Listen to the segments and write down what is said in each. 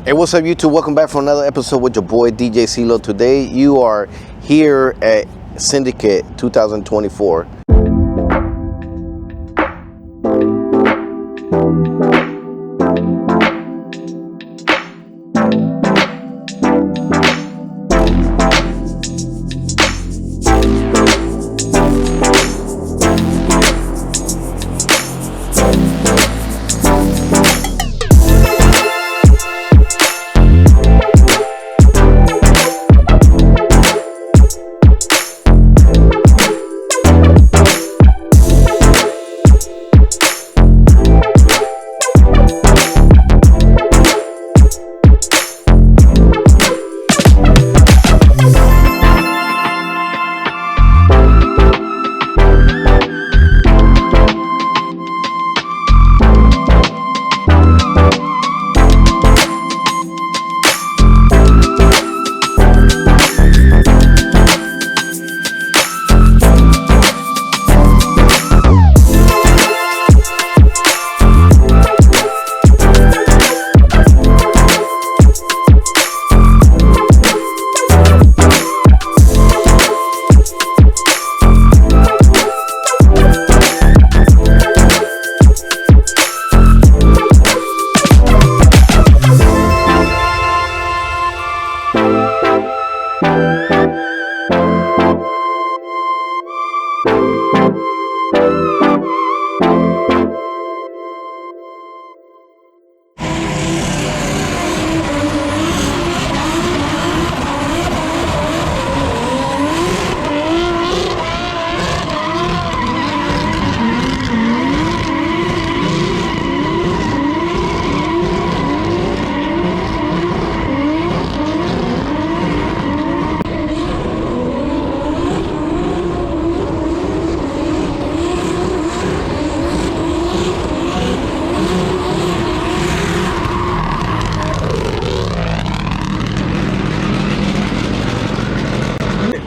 Hey, what's up, YouTube? Welcome back for another episode with your boy DJ ceelo. Today you are here at Syndicate 2024.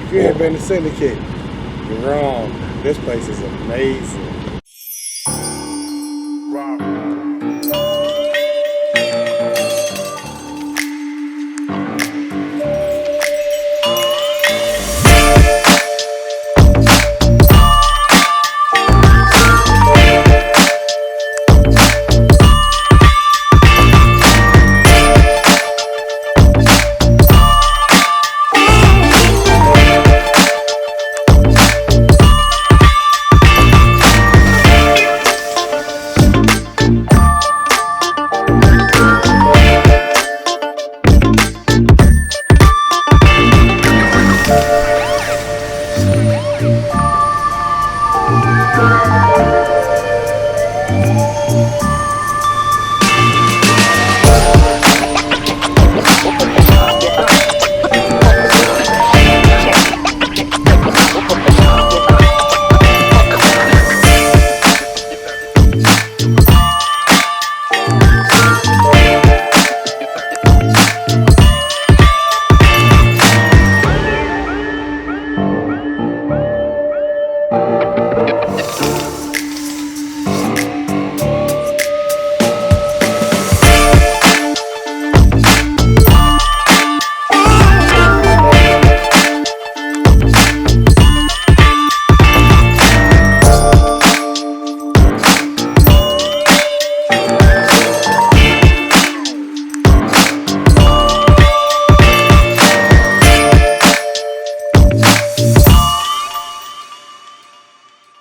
If you haven't been to Syndicate, you're wrong. This place is amazing.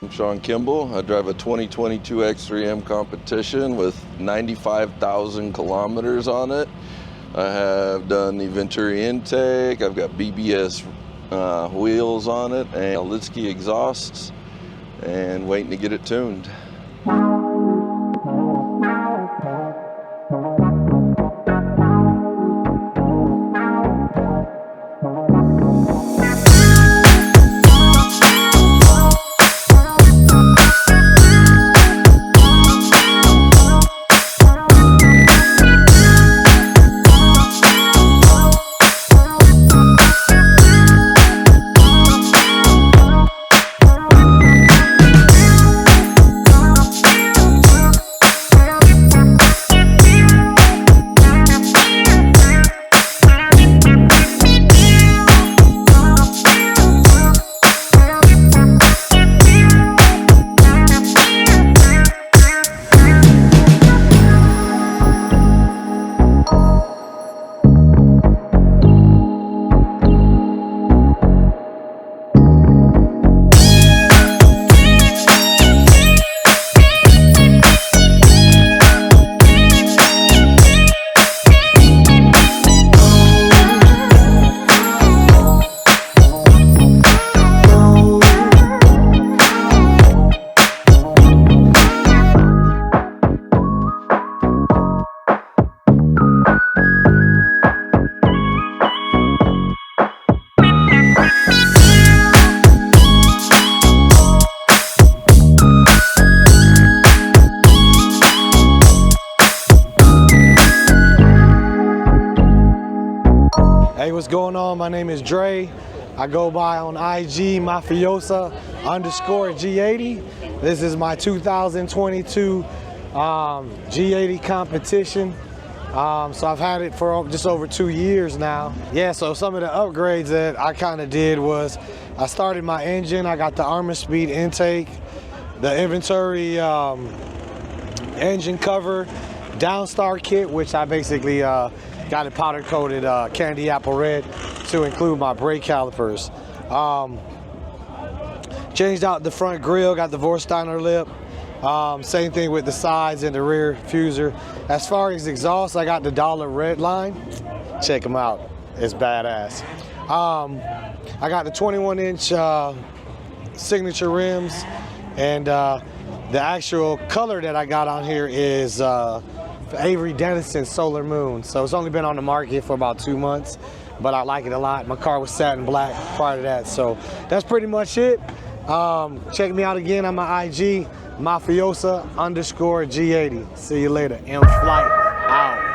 I'm Shawn Kimball. I drive a 2022 X3 Competition with 95,000 kilometers on it. I have done the Venturi intake, I've got BBS wheels on it, and Litsky exhausts, and waiting to get it tuned. going on? My name is Dre. I go by on IG Mafiosa _G80. This is my 2022 G80 competition. So I've had it for just over 2 years now. Yeah, so some of the upgrades that I kind of did was I started my engine. I got the Armor Speed intake, the inventory engine cover, Downstar kit, which I basically got it powder coated candy apple red to include my brake calipers. Changed out the front grille, got the Vorsteiner lip. Same thing with the sides and the rear diffuser. As far as exhaust, I got the Dollar Red line. Check them out, it's badass. I got the 21-inch signature rims, and the actual color that I got on here is Avery Dennison Solar Moon. So it's only been on the market for about 2 months, but I like it a lot. My car was satin black prior to that, so that's pretty much it. Check me out again on my IG, Mafiosa _G80. See you later. Mflight out.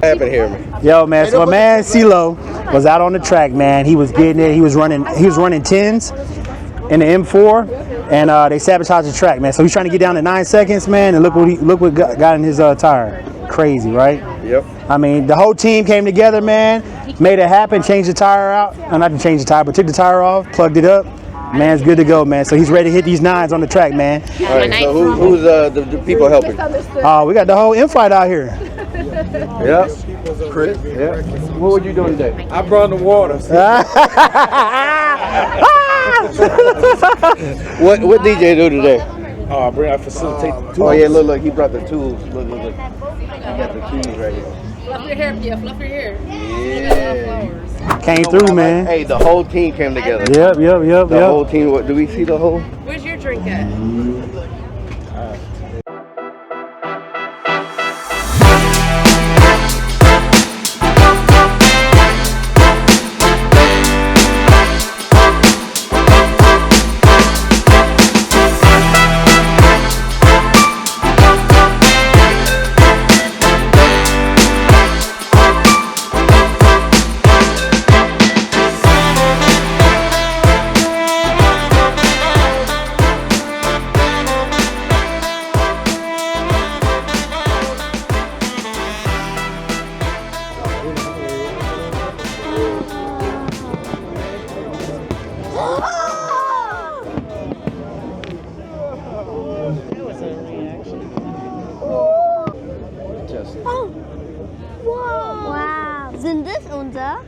happened here, man? Yo, man, so my man CeeLo was out on the track, man. He was getting it. He was running 10s in the M4, and they sabotaged the track, man. So he's trying to get down to 9 seconds, man. And look what got in his tire. Crazy, right? Yep. I mean, the whole team came together, man. Made it happen. Changed the tire out. Not to change the tire, but took the tire off, plugged it up. Man's good to go, man. So he's ready to hit these 9s on the track, man. All right. So who's the people helping? We got the whole Mflight out here. Yep. Chris. Yeah. What were you doing today? I brought the water. What DJ do today? Oh, I facilitate the tools. Oh yeah, look, he brought the tools. Look. He got the keys right here. Fluff your hair, yeah, fluff your hair. Yeah. Came through, man. Hey, the whole team came together. Yep. The whole team. What do we see the whole? Where's your drink at? Wow. Sind das unser?